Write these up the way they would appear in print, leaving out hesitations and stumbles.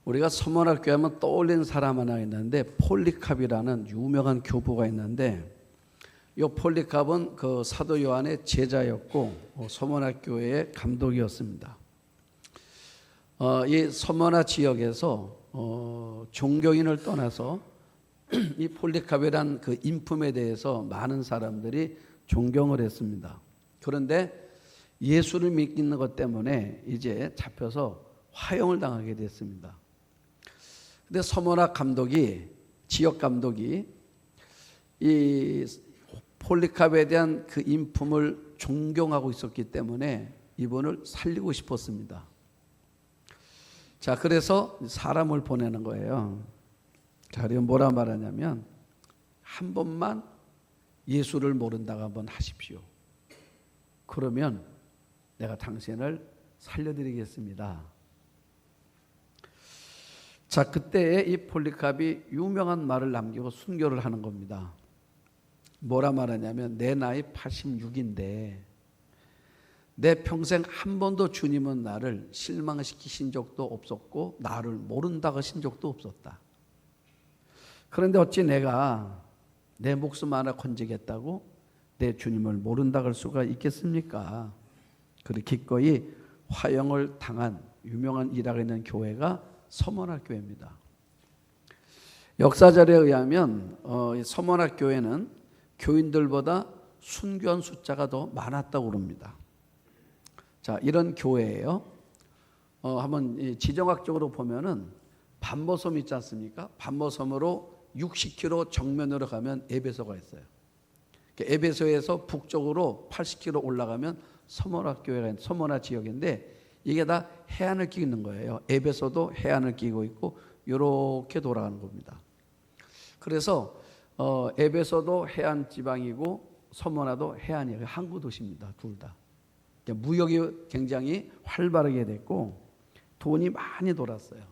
우리가 서문학교 하면 떠올리는 사람 하나 있는데 폴리캅이라는 유명한 교부가 있는데 이 폴리캅은 그 사도 요한의 제자였고 서문학교의 감독이었습니다. 이 서문화 지역에서 종교인을 떠나서 이 폴리캅이란 그 인품에 대해서 많은 사람들이 존경을 했습니다. 그런데 예수를 믿는 것 때문에 이제 잡혀서 화형을 당하게 됐습니다. 근데 서문화 감독이, 지역 감독이 이 폴리캅에 대한 그 인품을 존경하고 있었기 때문에 이분을 살리고 싶었습니다. 자, 그래서 사람을 보내는 거예요. 자, 그리고 뭐라 말하냐면 한 번만 예수를 모른다고 한번 하십시오. 그러면 내가 당신을 살려드리겠습니다. 자, 그때 이 폴리캅이 유명한 말을 남기고 순교를 하는 겁니다. 뭐라 말하냐면 내 나이 86인데 내 평생 한 번도 주님은 나를 실망시키신 적도 없었고 나를 모른다고 하신 적도 없었다. 그런데 어찌 내가 내 목숨 하나 건지겠다고 내 주님을 모른다고 할 수가 있겠습니까? 그렇게 기꺼이 화형을 당한 유명한 이라크에 있는 교회가 서문학교회입니다. 역사자료에 의하면 서문학교회는 교인들보다 순교한 숫자가 더 많았다고 그럽니다. 자, 이런 교회예요. 한번 지정학적으로 보면은 반모섬 있지 않습니까? 반모섬으로 60km 정면으로 가면 에베소가 있어요. 에베소에서 북쪽으로 80km 올라가면 서문학교회가 서문화 지역인데 이게 다 해안을 끼고 있는 거예요. 에베소도 해안을 끼고 있고 이렇게 돌아가는 겁니다. 그래서 에베소도 해안 지방이고 서문화도 해안이에요. 항구 도시입니다. 둘 다. 무역이 굉장히 활발하게 됐고 돈이 많이 돌았어요.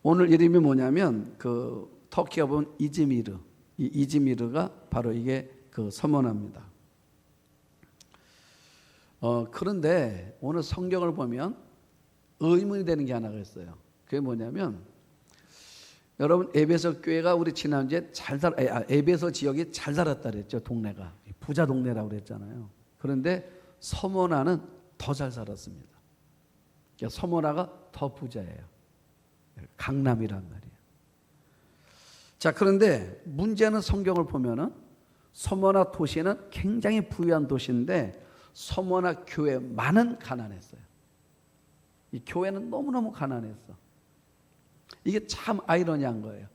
오늘 이름이 뭐냐면 그 터키가 보면 이즈미르, 이 이즈미르가 바로 이게 그 서문화입니다. 그런데 오늘 성경을 보면 의문이 되는 게 하나가 있어요. 그게 뭐냐면 여러분 에베소 교회가 우리 지난주에 에베소 지역이 잘 살았다 그랬죠. 동네가 부자 동네라고 그랬잖아요. 그런데 서문화는 더 잘 살았습니다. 그러니까 서문화가 더 부자예요. 강남이란 말이에요. 자, 그런데 문제는 성경을 보면은 서문화 도시는 굉장히 부유한 도시인데 서문화 교회만은 가난했어요. 이 교회는 너무너무 가난했어. 이게 참 아이러니한 거예요.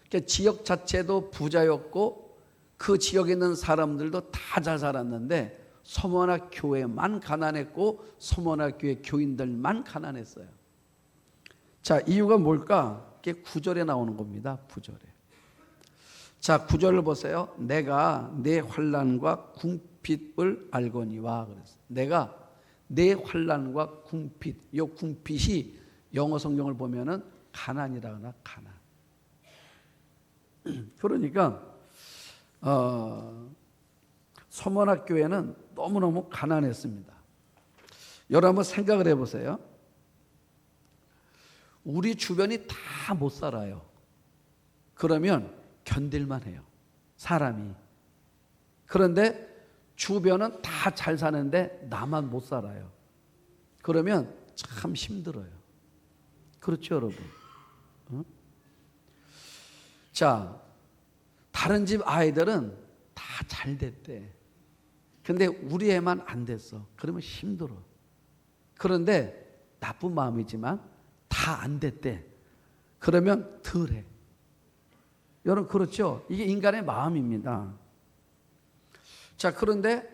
그러니까 지역 자체도 부자였고 그 지역에 있는 사람들도 다 잘 살았는데 서문화 교회만 가난했고 서문화 교회 교인들만 가난했어요. 자, 이유가 뭘까? 그게 9절에 나오는 겁니다. 9절에. 자, 9절을 보세요. 내가 내 환난과 궁핍을 알거니와 그랬어요. 내가 내 환난과 궁핍. 이 궁핍이 영어 성경을 보면은 가난이라거나 가난. 그러니까 서문화 교회는 너무너무 가난했습니다. 여러분 한번 생각을 해보세요. 우리 주변이 다 못 살아요. 그러면 견딜만 해요. 사람이. 그런데 주변은 다 잘 사는데 나만 못 살아요. 그러면 참 힘들어요. 그렇죠, 여러분? 자, 다른 집 아이들은 다 잘 됐대. 근데 우리 애만 안 됐어. 그러면 힘들어. 그런데 나쁜 마음이지만 다 안 됐대. 그러면 덜해. 여러분 그렇죠? 이게 인간의 마음입니다. 자, 그런데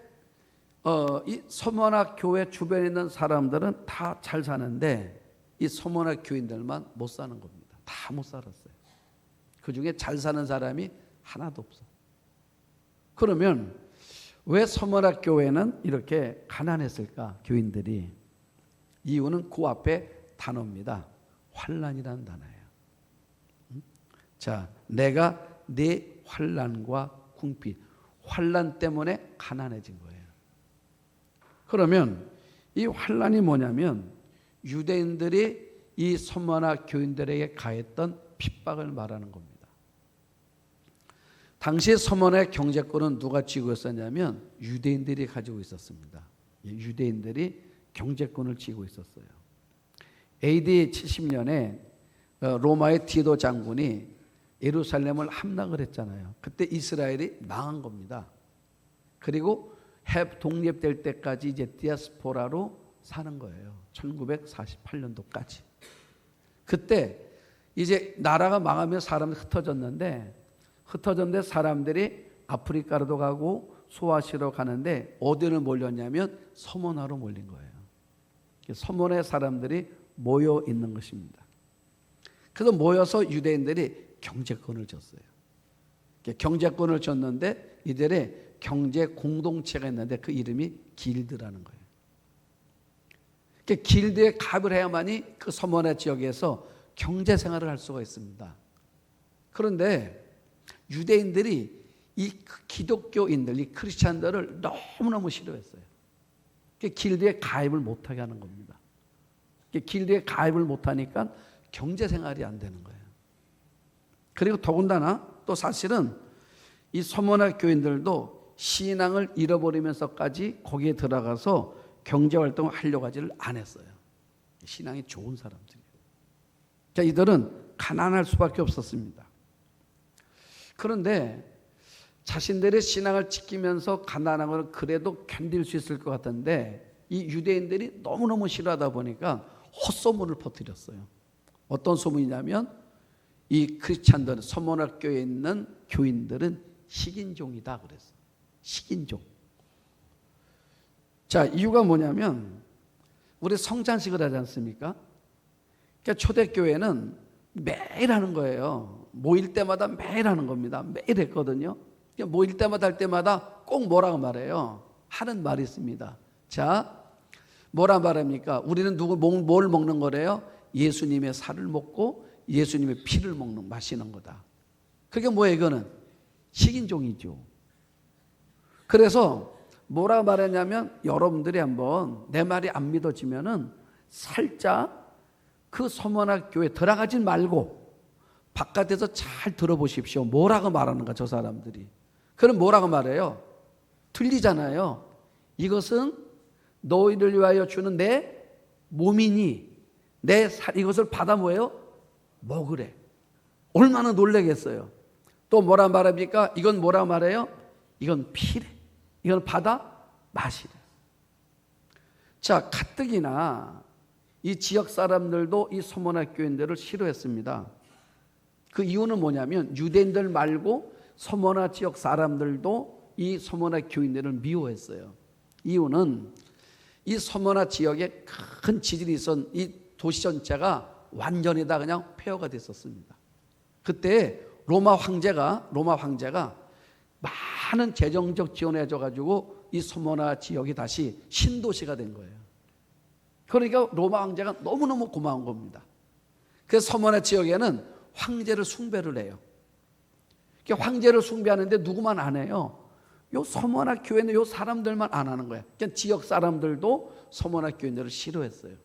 이 서문화 교회 주변에 있는 사람들은 다 잘 사는데 이 서문화 교인들만 못 사는 겁니다. 다 못 살았어요. 그 중에 잘 사는 사람이 하나도 없어. 그러면 왜 서문화 교회는 이렇게 가난했을까? 교인들이. 이유는 그 앞에 단어입니다. 환난이라는 단어예요. 자, 내가 내 환난과 궁핍, 환난 때문에 가난해진 거예요. 그러면 이 환난이 뭐냐면 유대인들이 이 서머나 교인들에게 가했던 핍박을 말하는 겁니다. 당시 서머나의 경제권은 누가 쥐고 있었냐면 유대인들이 가지고 있었습니다. 유대인들이 경제권을 쥐고 있었어요. AD 70년에 로마의 디도 장군이 예루살렘을 함락을 했잖아요. 그때 이스라엘이 망한 겁니다. 그리고 독립될 때까지 이제 디아스포라로 사는 거예요. 1948년도까지. 그때 이제 나라가 망하면 사람들이 흩어졌는데 사람들이 아프리카로도 가고 소아시아로 가는데 어디를 몰렸냐면 서머나로 몰린 거예요. 서머나의 사람들이 모여 있는 것입니다. 그래서 모여서 유대인들이 경제권을 줬어요. 경제권을 줬는데 이들의 경제 공동체가 있는데 그 이름이 길드라는 거예요. 길드에 가입을 해야만이 그 서머나 지역에서 경제 생활을 할 수가 있습니다. 그런데 유대인들이 이 기독교인들, 이 크리스찬들을 너무너무 싫어했어요. 길드에 가입을 못하게 하는 겁니다. 길드에 가입을 못하니까 경제 생활이 안 되는 거예요. 그리고 더군다나 또 사실은 이 서머나 교인들도 신앙을 잃어버리면서까지 거기에 들어가서 경제활동을 하려고 하지를 안 했어요. 신앙이 좋은 사람들이에요. 이들은 가난할 수밖에 없었습니다. 그런데 자신들의 신앙을 지키면서 가난한 걸 그래도 견딜 수 있을 것 같은데 이 유대인들이 너무너무 싫어하다 보니까 헛소문을 퍼뜨렸어요. 어떤 소문이냐면 이 크리스찬들, 서머나교에 있는 교인들은 식인종이다 그랬어요. 식인종. 자, 이유가 뭐냐면 우리 성찬식을 하지 않습니까? 그러니까 초대교회는 매일 하는 거예요. 모일 때마다 매일 하는 겁니다. 매일 했거든요. 그러니까 모일 때마다 할 때마다 꼭 뭐라고 말해요? 하는 말이 있습니다. 자, 뭐라 말합니까? 우리는 뭘 먹는 거래요? 예수님의 살을 먹고 예수님의 피를 마시는 거다. 그게 뭐예요? 이거는 식인종이죠. 그래서 뭐라 말했냐면 여러분들이 한번 내 말이 안 믿어지면은 살짝 그 서머나 교회 들어가지 말고 바깥에서 잘 들어보십시오. 뭐라고 말하는가 저 사람들이. 그럼 뭐라고 말해요? 들리잖아요. 이것은 너희를 위하여 주는 내 몸이니 내 살 이것을 받아 뭐예요? 먹으래. 얼마나 놀라겠어요. 또 뭐라 말합니까? 이건 뭐라 말해요? 이건 피래. 이건 받아 마시래. 자, 가뜩이나 이 지역 사람들도 이 서머나 교인들을 싫어했습니다. 그 이유는 뭐냐면 유대인들 말고 서머나 지역 사람들도 이 서머나 교인들을 미워했어요. 이유는 이 서머나 지역에 큰 지진이 있었 이 도시 전체가 완전히 다 그냥 폐허가 됐었습니다. 그때 로마 황제가 많은 재정적 지원을 해줘가지고 이 서머나 지역이 다시 신도시가 된 거예요. 그러니까 로마 황제가 너무너무 고마운 겁니다. 그래서 서머나 지역에는 황제를 숭배를 해요. 황제를 숭배하는데 누구만 안 해요? 요 서머나 교회는 요 사람들만 안 하는 거예요. 그러니까 지역 사람들도 서머나 교인들을 싫어했어요.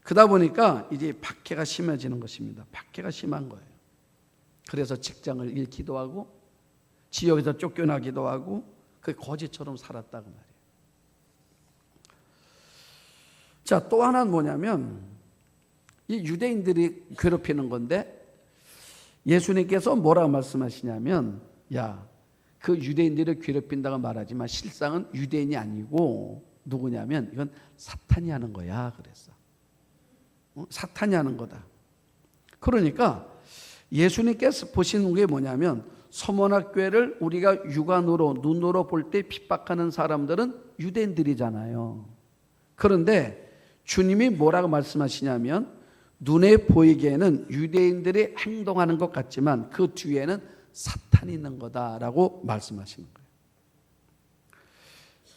그러다 보니까 이제 박해가 심해지는 것입니다. 박해가 심한 거예요. 그래서 직장을 잃기도 하고 지역에서 쫓겨나기도 하고 그 거지처럼 살았다고 말이에요. 자, 또 하나는 뭐냐면 이 유대인들이 괴롭히는 건데 예수님께서 뭐라고 말씀하시냐면 야, 그 유대인들을 괴롭힌다고 말하지만 실상은 유대인이 아니고 누구냐면 이건 사탄이 하는 거야 그랬어. 사탄이 하는 거다. 그러니까 예수님께서 보시는 게 뭐냐면 서머나 교회를 우리가 육안으로 눈으로 볼 때 핍박하는 사람들은 유대인들이잖아요. 그런데 주님이 뭐라고 말씀하시냐면 눈에 보이기에는 유대인들이 행동하는 것 같지만 그 뒤에는 사탄이 있는 거다라고 말씀하시는 거예요.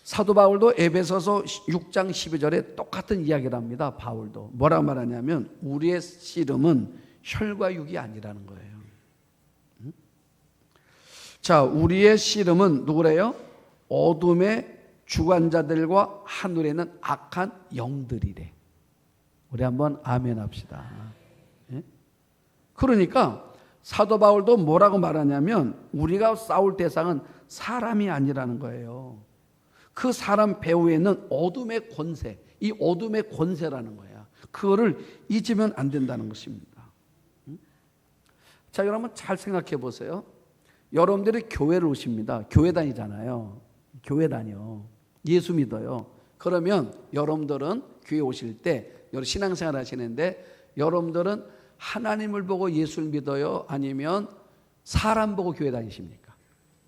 사도 바울도 에베소서 6장 12절에 똑같은 이야기를 합니다. 바울도 뭐라고 말하냐면 우리의 씨름은 혈과 육이 아니라는 거예요. 자, 우리의 씨름은 누구래요? 어둠의 주관자들과 하늘에 있는 악한 영들이래. 우리 한번 아멘 합시다. 예? 그러니까 사도 바울도 뭐라고 말하냐면 우리가 싸울 대상은 사람이 아니라는 거예요. 그 사람 배후에 있는 어둠의 권세, 이 어둠의 권세라는 거야. 그거를 잊으면 안 된다는 것입니다. 자, 여러분 잘 생각해 보세요. 여러분들이 교회를 오십니다. 교회 다니잖아요. 교회 다녀. 예수 믿어요. 그러면 여러분들은 교회 오실 때 여러분 신앙생활 하시는데 여러분들은 하나님을 보고 예수를 믿어요? 아니면 사람 보고 교회 다니십니까?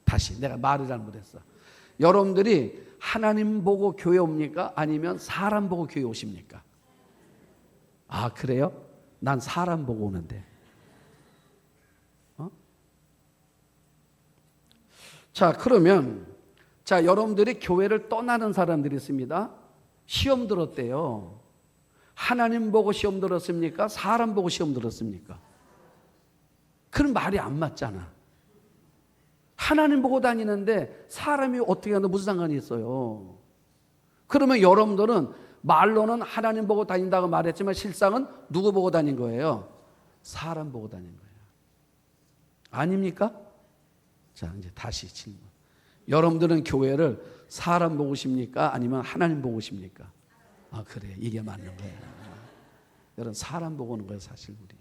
다시 내가 말을 잘못했어. 여러분들이 하나님 보고 교회 옵니까? 아니면 사람 보고 교회 오십니까? 아, 그래요? 난 사람 보고 오는데. 자, 그러면 자, 여러분들이 교회를 떠나는 사람들이 있습니다. 시험 들었대요. 하나님 보고 시험 들었습니까? 사람 보고 시험 들었습니까? 그런 말이 안 맞잖아. 하나님 보고 다니는데 사람이 어떻게 하는데 무슨 상관이 있어요? 그러면 여러분들은 말로는 하나님 보고 다닌다고 말했지만 실상은 누구 보고 다닌 거예요? 사람 보고 다닌 거예요. 아닙니까? 자, 이제 다시 질문. 여러분들은 교회를 사람 보고 오십니까? 아니면 하나님 보고 오십니까? 아, 그래. 이게 맞는 거예요. 여러분, 사람 보고 오는 거예요, 사실 우리.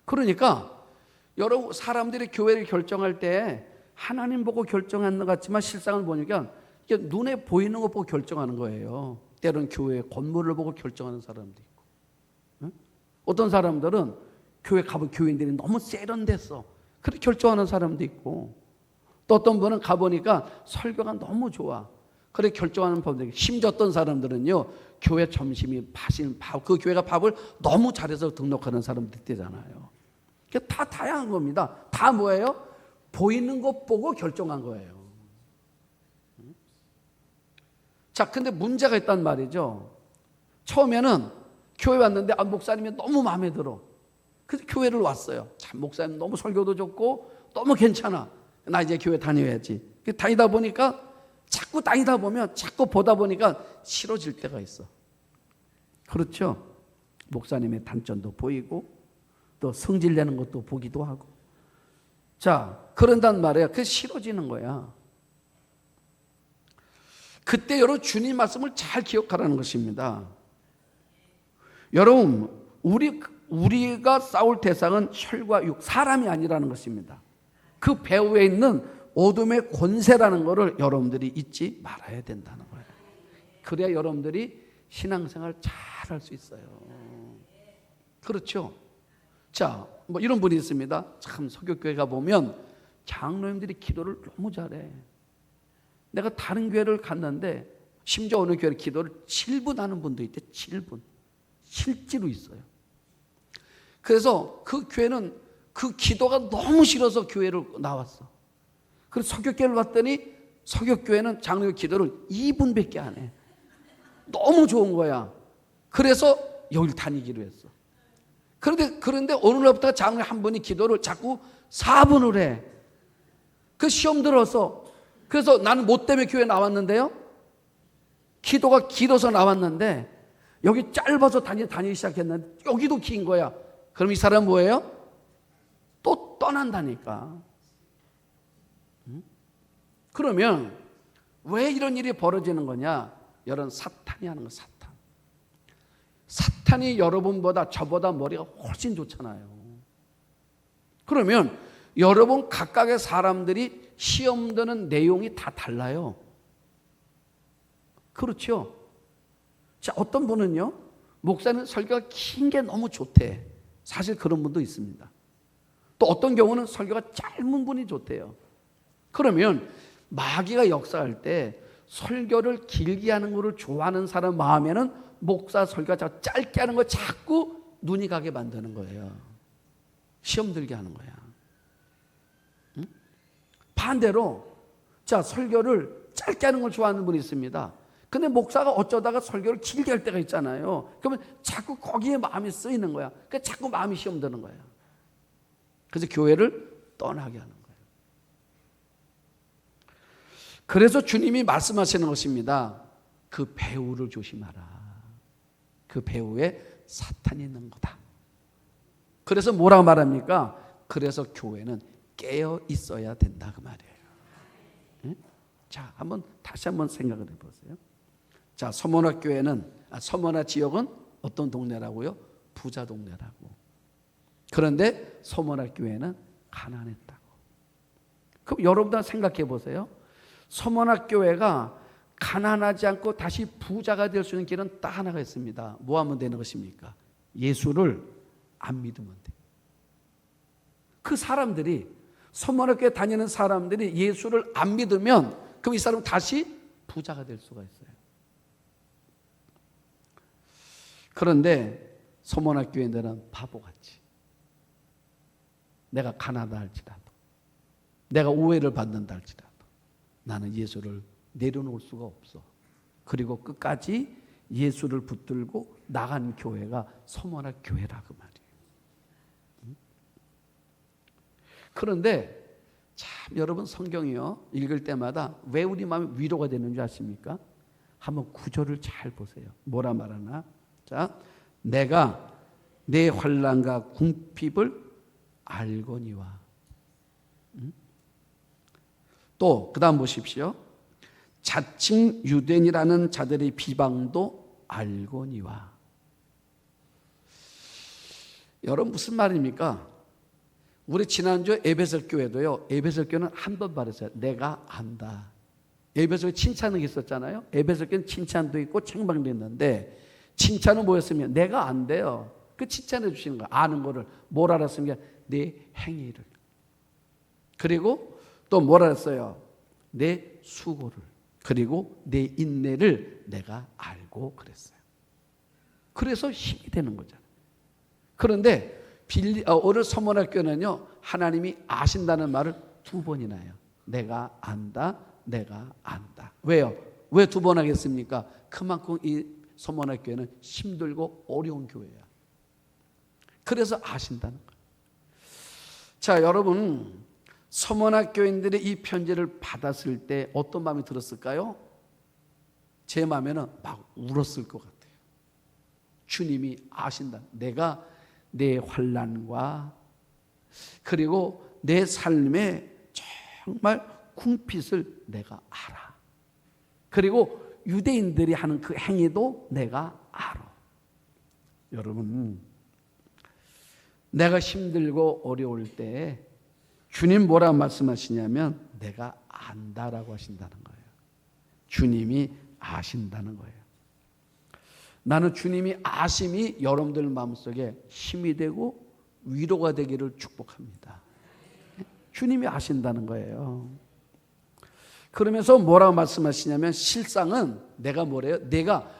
그러니까 여러 사람들이 교회를 결정할 때 하나님 보고 결정하는 것 같지만 실상을 보니까 이게 눈에 보이는 것 보고 결정하는 거예요. 때로는 교회 건물을 보고 결정하는 사람도 있고. 어떤 사람들은 교회 가본 교인들이 너무 세련됐어. 그렇게 결정하는 사람도 있고. 또 어떤 분은 가보니까 설교가 너무 좋아. 그래 결정하는 법들. 심지어 어떤 사람들은요, 교회 점심이 맛있는 밥, 그 교회가 밥을 너무 잘해서 등록하는 사람들 있대잖아요. 다 다양한 겁니다. 다 뭐예요? 보이는 것 보고 결정한 거예요. 자, 근데 문제가 있단 말이죠. 처음에는 교회 왔는데 목사님이 너무 마음에 들어. 그래서 교회를 왔어요. 참 목사님 너무 설교도 좋고 너무 괜찮아. 나 이제 교회 다녀야지. 다니다 보니까 자꾸 다니다 보면 자꾸 보다 보니까 싫어질 때가 있어. 그렇죠? 목사님의 단점도 보이고 또 성질내는 것도 보기도 하고. 자, 그런단 말이야. 그게 싫어지는 거야. 그때 여러분 주님 말씀을 잘 기억하라는 것입니다. 여러분, 우리가 싸울 대상은 혈과 육, 사람이 아니라는 것입니다. 그 배후에 있는 어둠의 권세라는 것을 여러분들이 잊지 말아야 된다는 거예요. 그래야 여러분들이 신앙생활 잘 할 수 있어요. 그렇죠? 자, 뭐 이런 분이 있습니다. 참 서교교회 가보면 장로님들이 기도를 너무 잘해. 내가 다른 교회를 갔는데 심지어 어느 교회를 기도를 7분 하는 분도 있대. 7분. 실제로 있어요. 그래서 그 교회는 그 기도가 너무 싫어서 교회를 나왔어. 그래서 서교교회를 왔더니 서교교회는 장로교 기도를 2분밖에 안 해. 너무 좋은 거야. 그래서 여기를 다니기로 했어. 그런데 어느 날부터 장로 한 분이 기도를 자꾸 4분을 해. 그 시험 들어서. 그래서 나는 뭐 때문에 교회 나왔는데요? 기도가 길어서 나왔는데 여기 짧아서 다니기 시작했는데 여기도 긴 거야. 그럼 이 사람 뭐예요? 또 떠난다니까. 그러면 왜 이런 일이 벌어지는 거냐? 여러분, 사탄이 하는 거. 사탄이 여러분보다 저보다 머리가 훨씬 좋잖아요. 그러면 여러분 각각의 사람들이 시험 드는 내용이 다 달라요. 그렇죠? 자, 어떤 분은요, 목사님 설교가 긴 게 너무 좋대. 사실 그런 분도 있습니다. 또 어떤 경우는 설교가 짧은 분이 좋대요. 그러면 마귀가 역사할 때 설교를 길게 하는 것을 좋아하는 사람 마음에는 목사 설교가 짧게 하는 거 자꾸 눈이 가게 만드는 거예요. 시험 들게 하는 거야. 응? 반대로 자, 설교를 짧게 하는 걸 좋아하는 분이 있습니다. 근데 목사가 어쩌다가 설교를 길게 할 때가 있잖아요. 그러면 자꾸 거기에 마음이 쓰이는 거야. 그러니까 자꾸 마음이 시험 드는 거야. 그래서 교회를 떠나게 하는 거예요. 그래서 주님이 말씀하시는 것입니다. 그 배후를 조심하라. 그 배후에 사탄이 있는 거다. 그래서 뭐라고 말합니까? 그래서 교회는 깨어 있어야 된다 그 말이에요. 네? 자, 다시 한번 생각을 해보세요. 자, 서머나 교회는 서머나 지역은 어떤 동네라고요? 부자 동네라고. 그런데 서머나 교회는 가난했다고. 그럼 여러분들 생각해 보세요. 서머나 교회가 가난하지 않고 다시 부자가 될 수 있는 길은 딱 하나가 있습니다. 뭐 하면 되는 것입니까? 예수를 안 믿으면 돼. 그 사람들이 서머나 교회 다니는 사람들이 예수를 안 믿으면 그럼 이 사람은 다시 부자가 될 수가 있어요. 그런데 서머나 교회들은 바보같이 내가 가난하다 할지라도 내가 오해를 받는다 할지라도 나는 예수를 내려놓을 수가 없어. 그리고 끝까지 예수를 붙들고 나간 교회가 서머나 교회라 그 말이에요. 그런데 참 여러분 성경이요 읽을 때마다 왜 우리 마음이 위로가 되는 줄 아십니까? 한번 구절을 잘 보세요. 뭐라 말하나? 자, 내가 내 환난과 궁핍을 알거니와. 또 그다음 보십시오. 자칭 유대인이라는 자들의 비방도 알거니와. 여러분 무슨 말입니까? 우리 지난주에 에베소 교회도요. 에베소 교회는 한 번 말했어요. 내가 안다. 에베소에 칭찬이 있었잖아요. 에베소 교회는 칭찬도 있고 책망도 있는데 칭찬은 뭐였으면 내가 안돼요. 그 칭찬해 주시는 거예요. 아는 거를. 뭘 알았습니까? 내 행위를. 그리고 또 뭘 알았어요? 내 수고를. 그리고 내 인내를 내가 알고 그랬어요. 그래서 힘이 되는 거잖아요. 그런데 오늘 서문학교는요 하나님이 아신다는 말을 2번이나 해요. 내가 안다, 내가 안다. 왜요? 왜 2번 하겠습니까? 그만큼 이 서문학교는 힘들고 어려운 교회야. 그래서 아신다는 거예요. 자, 여러분 서문학교인들이 이 편지를 받았을 때 어떤 마음이 들었을까요? 제 마음에는 막 울었을 것 같아요. 주님이 아신다. 내가 내 환난과 그리고 내 삶의 정말 궁핍을 내가 알아. 그리고 유대인들이 하는 그 행위도 내가 알아. 여러분, 내가 힘들고 어려울 때 주님 뭐라 말씀하시냐면 내가 안다라고 하신다는 거예요. 주님이 아신다는 거예요. 나는 주님이 아심이 여러분들 마음속에 힘이 되고 위로가 되기를 축복합니다. 주님이 아신다는 거예요. 그러면서 뭐라고 말씀하시냐면 실상은 내가 뭐래요? 내가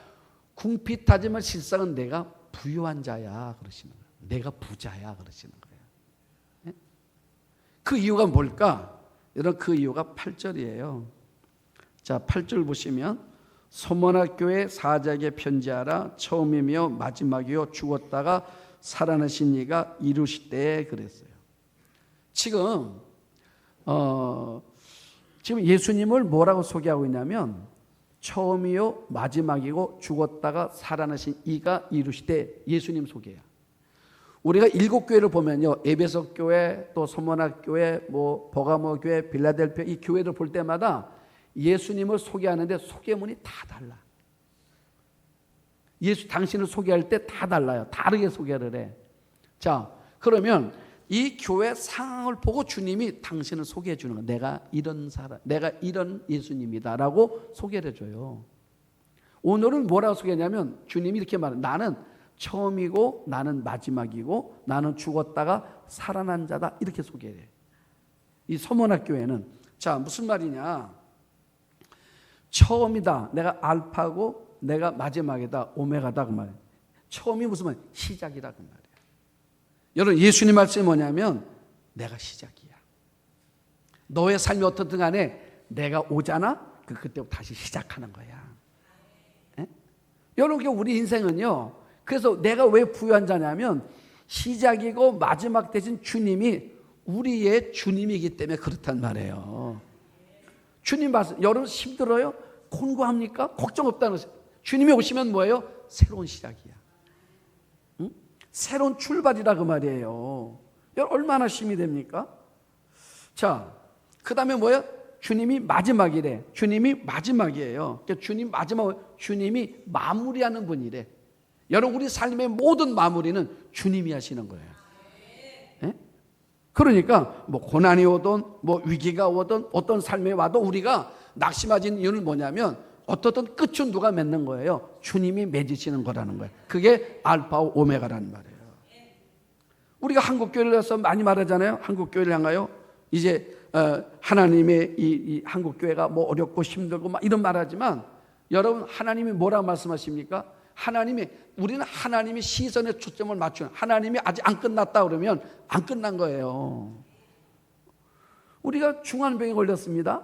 궁핍하지만 실상은 내가 부유한 자야 그러시는 거예요. 내가 부자야 그러시는 거예요. 그 이유가 뭘까? 여러분 그 이유가 8절이에요. 자, 8절 보시면 서머나교회 사자에게 편지하라. 처음이며 마지막이요 죽었다가 살아나신 이가 이루시되 그랬어요. 지금 예수님을 뭐라고 소개하고 있냐면 처음이요 마지막이고 죽었다가 살아나신 이가 이루시되 예수님 소개야. 우리가 7교회를 보면요 에베소 교회 또 서머나 교회 뭐 버가모 교회 빌라델피아 이 교회를 볼 때마다 예수님을 소개하는데 소개문이 다 달라. 당신을 소개할 때 다 달라요. 다르게 소개를 해. 자, 그러면 이 교회 상황을 보고 주님이 당신을 소개해 주는 거예요. 내가 이런 사람, 내가 이런 예수님이다라고 소개를 해줘요. 오늘은 뭐라고 소개하냐면 주님이 이렇게 말해요. 나는 처음이고 나는 마지막이고 나는 죽었다가 살아난 자다 이렇게 소개해. 이 서머나 교회는 자 무슨 말이냐? 처음이다. 내가 알파고 내가 마지막이다. 오메가다 그 말이에요. 처음이 무슨 말? 시작이다 그 말이에요. 여러분 예수님 말씀이 뭐냐면 내가 시작이야. 너의 삶이 어떻든 간에 내가 오잖아. 그때부터 다시 시작하는 거야. 에? 여러분 우리 인생은요. 그래서 내가 왜 부유한 자냐면 시작이고 마지막 대신 주님이 우리의 주님이기 때문에 그렇단 말이에요. 주님 말씀 여러분 힘들어요? 곤고합니까? 걱정 없다는 것이에요. 주님이 오시면 뭐예요? 새로운 시작이야. 응? 새로운 출발이라 그 말이에요. 얼마나 힘이 됩니까? 자, 그 다음에 뭐예요? 주님이 마지막이래. 주님이 마지막이에요. 그러니까 주님이 마무리하는 분이래. 여러분, 우리 삶의 모든 마무리는 주님이 하시는 거예요. 네? 그러니까 뭐 고난이 오든 뭐 위기가 오든 어떤 삶에 와도 우리가 낙심하지 이유는 뭐냐면 어떻든 끝은 누가 맺는 거예요? 주님이 맺으시는 거라는 거예요. 그게 알파와 오메가라는 말이에요. 우리가 한국교회를 해서 많이 말하잖아요. 한국교회를 향하여 이제 하나님의 이 한국교회가 뭐 어렵고 힘들고 막 이런 말하지만 여러분, 하나님이 뭐라고 말씀하십니까? 우리는 하나님의 시선에 초점을 맞추는, 하나님이 아직 안 끝났다 그러면 안 끝난 거예요. 우리가 중환병에 걸렸습니다.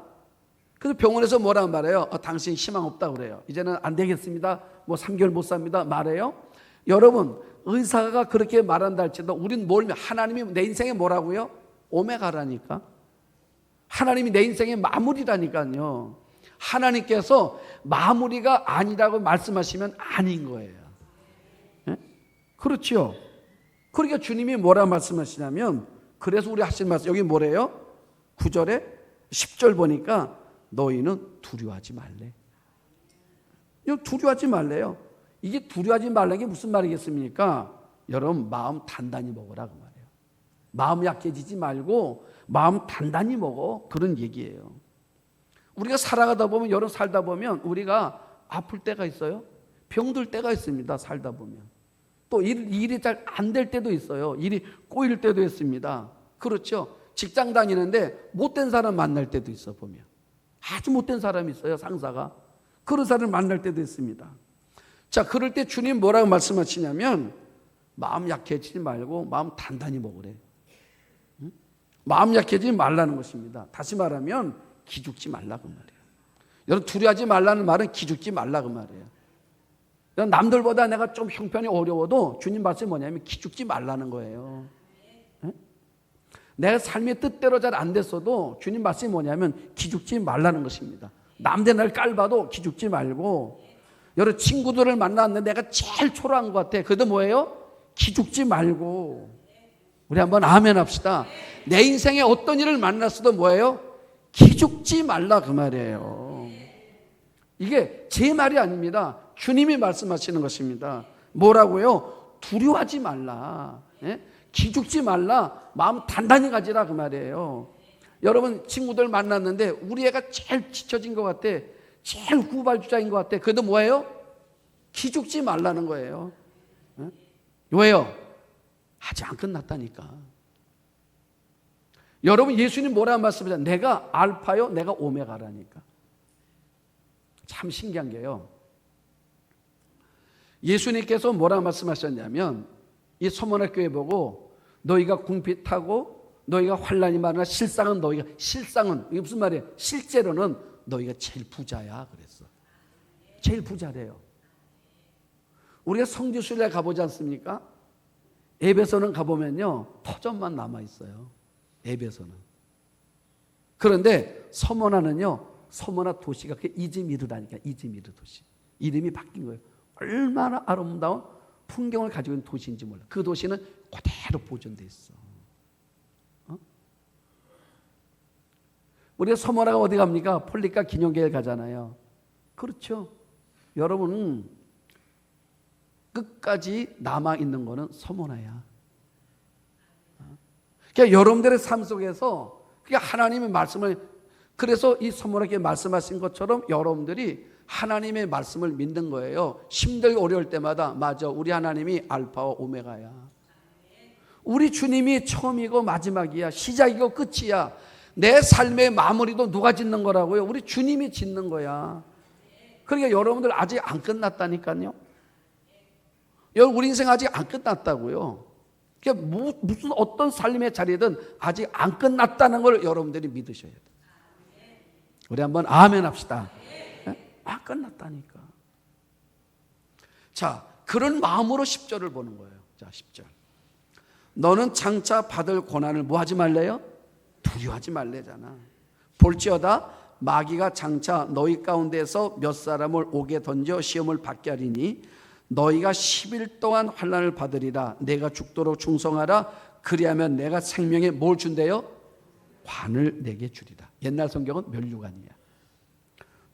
그래서 병원에서 뭐라고 말해요? 당신 희망 없다 그래요. 이제는 안 되겠습니다. 뭐 3개월 못 삽니다. 말해요. 여러분, 의사가 그렇게 말한다 할지라도 우리는 하나님이 내 인생에 뭐라고요? 오메가라니까. 하나님이 내 인생의 마무리라니까요. 하나님께서 마무리가 아니라고 말씀하시면 아닌 거예요. 네? 그렇죠. 그러니까 주님이 뭐라 말씀하시냐면, 그래서 우리 하신 말씀 여기 뭐래요? 9절에 10절 보니까 너희는 두려워하지 말래. 두려워하지 말래요. 이게 두려워하지 말라는 게 무슨 말이겠습니까? 여러분, 마음 단단히 먹으라 그 말이에요. 마음 약해지지 말고 마음 단단히 먹어, 그런 얘기예요. 우리가 살아가다 보면, 여러분 살다 보면 우리가 아플 때가 있어요. 병들 때가 있습니다. 살다 보면 또 일이 잘 안 될 때도 있어요. 일이 꼬일 때도 있습니다. 그렇죠. 직장 다니는데 못된 사람 만날 때도 있어. 보면 아주 못된 사람이 있어요. 상사가. 그런 사람을 만날 때도 있습니다. 자, 그럴 때 주님 뭐라고 말씀하시냐면 마음 약해지지 말고 마음 단단히 먹으래. 응? 마음 약해지지 말라는 것입니다. 다시 말하면 기죽지 말라 그 말이에요. 여러분, 두려워하지 말라는 말은 기죽지 말라 그 말이에요. 남들보다 내가 좀 형편이 어려워도 주님 말씀이 뭐냐면 기죽지 말라는 거예요. 응? 내가 삶의 뜻대로 잘 안 됐어도 주님 말씀이 뭐냐면 기죽지 말라는 것입니다. 남들 날 깔봐도 기죽지 말고, 여러 친구들을 만났는데 내가 제일 초라한 것 같아. 그래도 뭐예요? 기죽지 말고. 우리 한번 아멘 합시다. 내 인생에 어떤 일을 만났어도 뭐예요? 기죽지 말라 그 말이에요. 이게 제 말이 아닙니다. 주님이 말씀하시는 것입니다. 뭐라고요? 두려워하지 말라. 예? 기죽지 말라. 마음 단단히 가지라 그 말이에요. 여러분, 친구들 만났는데 우리 애가 제일 지쳐진 것 같아. 제일 후발주자인 것 같아. 그래도 뭐예요? 기죽지 말라는 거예요. 예? 왜요? 아직 안 끝났다니까. 여러분, 예수님 뭐라고 말씀하셨어요? 내가 알파요, 내가 오메가라니까. 참 신기한 게요. 예수님께서 뭐라고 말씀하셨냐면, 이 소문학교에 보고 너희가 궁핍하고 너희가 환난이 많으나 실상은 이게 무슨 말이에요? 실제로는 너희가 제일 부자야 그랬어. 제일 부자래요. 우리가 성지순례 가보지 않습니까? 에베소는 가보면요, 터전만 남아있어요. 에베소는. 그런데 서머나 도시가 그 이즈미르라니까. 이즈미르 도시. 이름이 바뀐 거예요. 얼마나 아름다운 풍경을 가지고 있는 도시인지 몰라. 그 도시는 그대로 보존돼 있어. 우리가 서머나가 어디 갑니까? 폴리카 기념계를 가잖아요. 그렇죠. 여러분, 끝까지 남아있는 거는 서머나야. 그러니까 여러분들의 삶 속에서 하나님의 말씀을, 그래서 이 서머나께 말씀하신 것처럼 여러분들이 하나님의 말씀을 믿는 거예요. 힘들고 어려울 때마다 맞아, 우리 하나님이 알파와 오메가야. 우리 주님이 처음이고 마지막이야. 시작이고 끝이야. 내 삶의 마무리도 누가 짓는 거라고요? 우리 주님이 짓는 거야. 그러니까 여러분들 아직 안 끝났다니까요. 여러분, 우리 인생 아직 안 끝났다고요. 그러니까 무슨 어떤 삶의 자리든 아직 안 끝났다는 걸 여러분들이 믿으셔야 돼요. 우리 한번 아멘 합시다. 안 끝났다니까. 자, 그런 마음으로 10절을 보는 거예요. 자, 10절. 너는 장차 받을 고난을 뭐 하지 말래요? 두려워하지 말래잖아. 볼지어다 마귀가 장차 너희 가운데서 몇 사람을 옥에 던져 시험을 받게 하리니 너희가 10일 동안 환난을 받으리라. 내가 죽도록 충성하라. 그리하면 내가 생명에 뭘 준대요? 관을 내게 주리라. 옛날 성경은 면류관이야.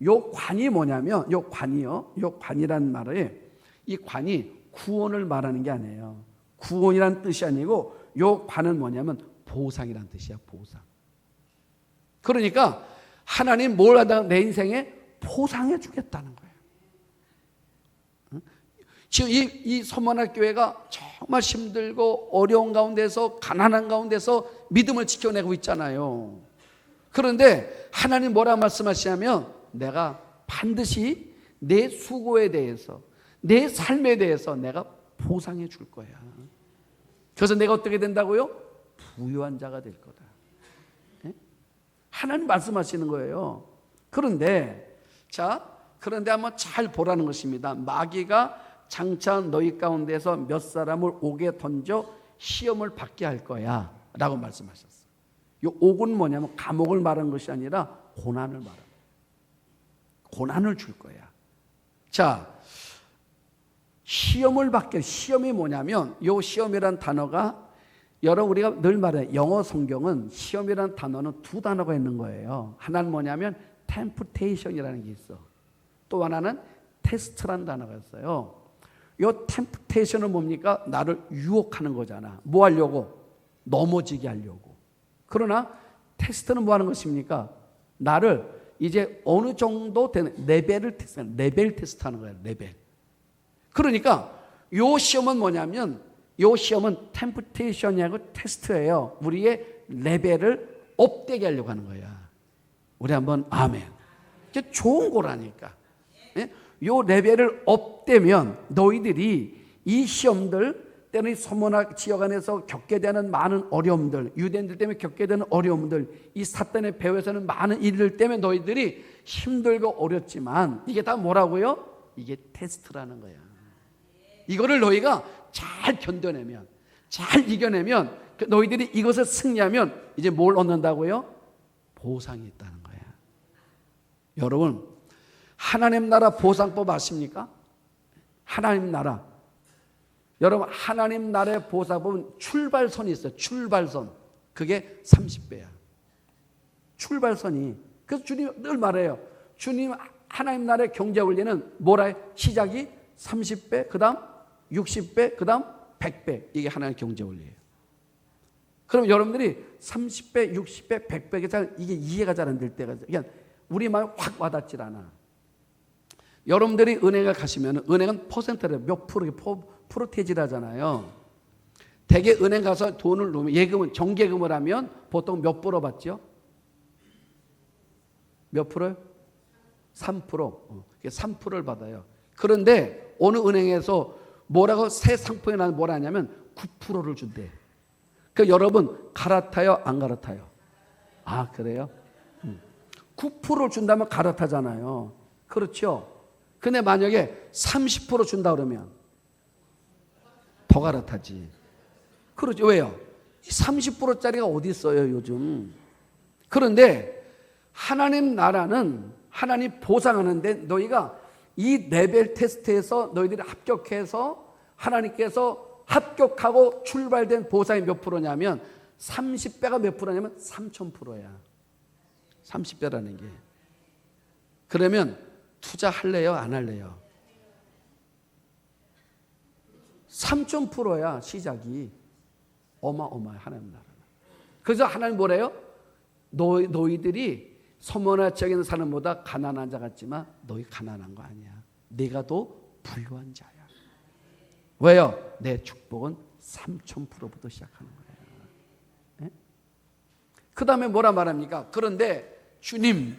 요 관이 뭐냐면 요 관이요. 요 관이란 말에 이 관이 구원을 말하는 게 아니에요. 구원이란 뜻이 아니고 요 관은 뭐냐면 보상이란 뜻이야. 보상. 그러니까 하나님 뭘 하다가 내 인생에 보상해 주겠다는 거예요. 지금 이 서문학 교회가 정말 힘들고 어려운 가운데서 가난한 가운데서 믿음을 지켜내고 있잖아요. 그런데 하나님 뭐라 말씀하시냐면 내가 반드시 내 수고에 대해서 내 삶에 대해서 내가 보상해 줄 거야. 그래서 내가 어떻게 된다고요? 부유한 자가 될 거다. 하나님 말씀하시는 거예요. 그런데 한번 잘 보라는 것입니다. 마귀가 장차 너희 가운데서 몇 사람을 옥에 던져 시험을 받게 할 거야 라고 말씀하셨어요. 이 옥은 뭐냐면 감옥을 말하는 것이 아니라 고난을 말하는 거예요. 고난을 줄 거야. 시험을 받게, 시험이 뭐냐면 이 시험이란 단어가 여러분 우리가 늘 말해요. 영어 성경은 시험이라는 단어는 두 단어가 있는 거예요. 하나는 뭐냐면 temptation이라는 게 있어. 또 하나는 테스트라는 단어가 있어요. 이 temptation은 뭡니까? 나를 유혹하는 거잖아. 뭐 하려고? 넘어지게 하려고. 그러나 테스트는 뭐 하는 것입니까? 나를 이제 어느 정도 되는 레벨 테스트하는 거예요. 레벨. 그러니까 이 시험은 뭐냐면 이 시험은 템프테이션이고 테스트예요. 우리의 레벨을 업되게 하려고 하는 거야. 우리 한번 아멘. 이게 좋은 거라니까. 이 레벨을 업되면 너희들이 이 시험들 때는 서문학 지역 안에서 겪게 되는 많은 어려움들, 유대인들 때문에 겪게 되는 어려움들, 이 사탄의 배후에서는 많은 일들 때문에 너희들이 힘들고 어렵지만 이게 다 뭐라고요? 이게 테스트라는 거야. 이거를 너희가 잘 견뎌내면, 잘 이겨내면, 너희들이 이것을 승리하면 이제 뭘 얻는다고요? 보상이 있다는 거야. 여러분, 하나님 나라 보상법 아십니까? 하나님 나라. 여러분, 하나님 나라의 보상법은 출발선이 있어요. 출발선. 그게 30배야. 출발선이. 그래서 주님 늘 말해요. 주님 하나님 나라의 경제 원리는 뭐라 해요? 시작이 30배, 그 다음 60배, 그 다음 100배. 이게 하나의 경제 원리예요. 그럼 여러분들이 30배, 60배, 100배, 이게 이해가 잘 안 될 때가 있어요. 그러니까 우리 마음에 확 와닿질 않아. 여러분들이 은행에 가시면 은행은 퍼센트를 몇 프로테이지를 하잖아요. 대개 은행 가서 돈을 넣으면 예금은 정기예금을 하면 보통 몇 프로 받죠? 몇 프로요? 3%. 3%를 받아요. 그런데 어느 은행에서 뭐라고 새 상품이 나면 뭐라 하냐면 9%를 준대. 그러니까 여러분 갈아타요? 안 갈아타요? 아, 그래요? 9%를 준다면 갈아타잖아요. 그렇죠? 근데 만약에 30% 준다 그러면 더 갈아타지. 그렇죠. 왜요? 30%짜리가 어디 있어요 요즘. 그런데 하나님 나라는 하나님 보상하는데 너희가 이 레벨 테스트에서 너희들이 합격해서 하나님께서 합격하고 출발된 보상이 몇 프로냐면 30배가 몇 프로냐면 3000%야. 30배라는 게. 그러면 투자할래요? 안 할래요? 3000%야 시작이. 어마어마해 하나님 나라는. 그래서 하나님 뭐래요? 너희들이 서머나지역에 사람보다 가난한 자 같지만 너희 가난한 거 아니야. 내가 더 부유한 자야. 왜요? 내 축복은 3000%부터 시작하는 거예요. 그 다음에 뭐라 말합니까? 그런데 주님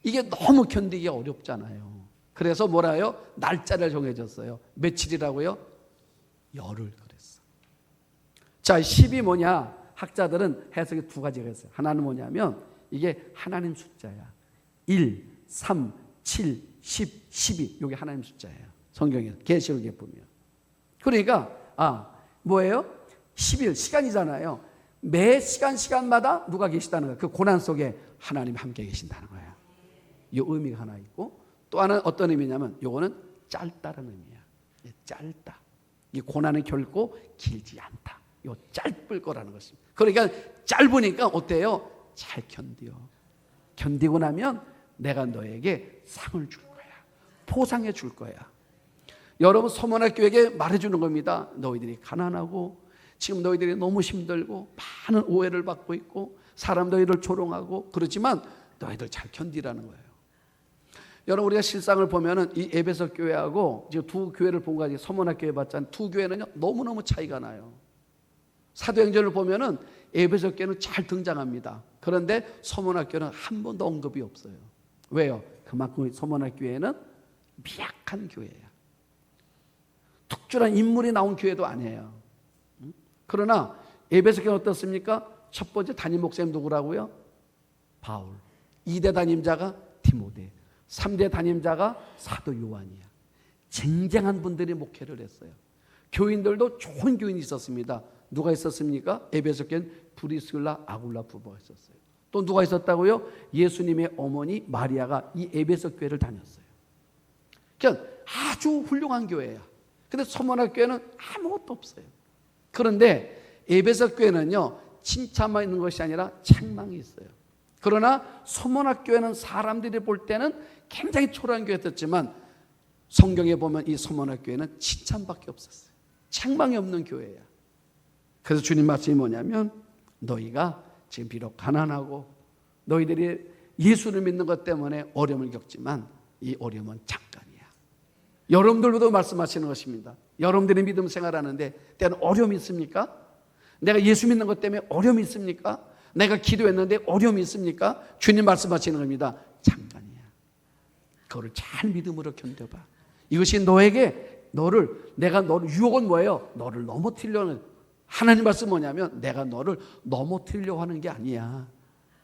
이게 너무 견디기가 어렵잖아요. 그래서 뭐라요? 날짜를 정해줬어요. 며칠이라고요? 열흘 그랬어. 자, 10이 뭐냐? 학자들은 해석이 두 가지가 있어요. 하나는 뭐냐면 이게 하나님 숫자야. 1, 3, 7, 10, 12. 이게 하나님 숫자예요. 성경에 계시록에 보면. 그러니까 뭐예요? 10일 시간이잖아요. 매 시간마다 누가 계시다는 거예요. 그 고난 속에 하나님 함께 계신다는 거예요. 이 의미가 하나 있고 또 하나는 어떤 의미냐면 이거는 짧다는 의미야. 짧다. 이 고난은 결코 길지 않다. 이 짧을 거라는 것입니다. 그러니까 짧으니까 어때요? 잘 견뎌. 견디고 나면 내가 너에게 상을 줄 거야. 포상해 줄 거야. 여러분 서문학교에게 말해주는 겁니다. 너희들이 가난하고 지금 너희들이 너무 힘들고 많은 오해를 받고 있고 사람 너희를 조롱하고 그렇지만 너희들 잘 견디라는 거예요. 여러분 우리가 실상을 보면은 이 에베소 교회하고 지금 두 교회를 본 거지 서문학교에 봤잖아요. 두 교회는요 너무너무 차이가 나요. 사도행전을 보면은 에베소 교회는 잘 등장합니다. 그런데 서문학교는 한 번도 언급이 없어요. 왜요? 그만큼 서문학교회는 미약한 교회예요. 특출한 인물이 나온 교회도 아니에요. 그러나 에베소 교회는 어떻습니까? 첫 번째 담임 목사님 누구라고요? 바울. 2대 담임자가 디모데. 3대 담임자가 사도 요한이야. 쟁쟁한 분들이 목회를 했어요. 교인들도 좋은 교인이 있었습니다. 누가 있었습니까? 에베소 교회는 브리스길라 아굴라 부부가 있었어요. 또 누가 있었다고요? 예수님의 어머니 마리아가 이 에베소 교회를 다녔어요. 그러니까 아주 훌륭한 교회야. 근데 서문학 교회는 아무것도 없어요. 그런데 에베소 교회는요 칭찬만 있는 것이 아니라 책망이 있어요. 그러나 서문학 교회는 사람들이 볼 때는 굉장히 초라한 교회였지만 성경에 보면 이 서문학 교회는 칭찬밖에 없었어요. 책망이 없는 교회야. 그래서 주님 말씀이 뭐냐면 너희가 지금 비록 가난하고 너희들이 예수를 믿는 것 때문에 어려움을 겪지만 이 어려움은 잠깐이야. 여러분들도 말씀하시는 것입니다. 여러분들이 믿음 생활하는데 때는 어려움이 있습니까? 내가 예수 믿는 것 때문에 어려움이 있습니까? 내가 기도했는데 어려움이 있습니까? 주님 말씀하시는 겁니다. 잠깐이야. 그거를 잘 믿음으로 견뎌봐. 이것이 너에게 내가 너를 유혹은 뭐예요? 너를 넘어뜨리려는 하나님 말씀 뭐냐면 내가 너를 넘어뜨리려고 하는 게 아니야.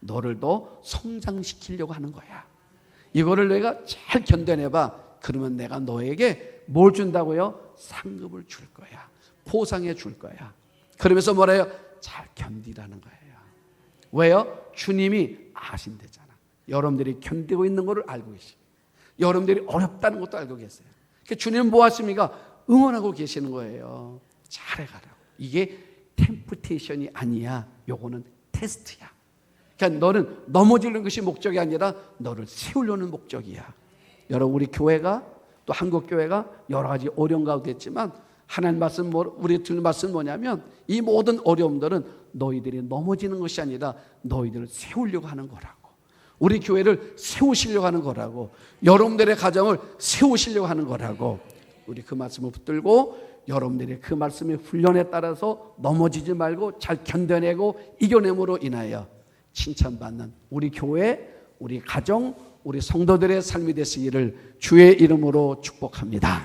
너를 더 성장시키려고 하는 거야. 이거를 내가 잘 견뎌내봐. 그러면 내가 너에게 뭘 준다고요? 상급을 줄 거야. 포상해 줄 거야. 그러면서 뭐래요? 잘 견디라는 거예요. 왜요? 주님이 아신대잖아. 여러분들이 견디고 있는 것을 알고 계시고 여러분들이 어렵다는 것도 알고 계세요. 그러니까 주님은 뭐 하십니까? 응원하고 계시는 거예요. 잘해가라고. 이게 템프테이션이 아니야. 요거는 테스트야. 그러니까 너는 넘어지는 것이 목적이 아니라 너를 세우려는 목적이야. 여러분 우리 교회가 또 한국 교회가 여러 가지 어려운 가운데 있지만 하나님 말씀 우리 주님 말씀 뭐냐면 이 모든 어려움들은 너희들이 넘어지는 것이 아니라 너희들을 세우려고 하는 거라고. 우리 교회를 세우시려고 하는 거라고. 여러분들의 가정을 세우시려고 하는 거라고. 우리 그 말씀을 붙들고 여러분들이 그 말씀의 훈련에 따라서 넘어지지 말고 잘 견뎌내고 이겨냄으로 인하여 칭찬받는 우리 교회, 우리 가정, 우리 성도들의 삶이 되시기를 주의 이름으로 축복합니다.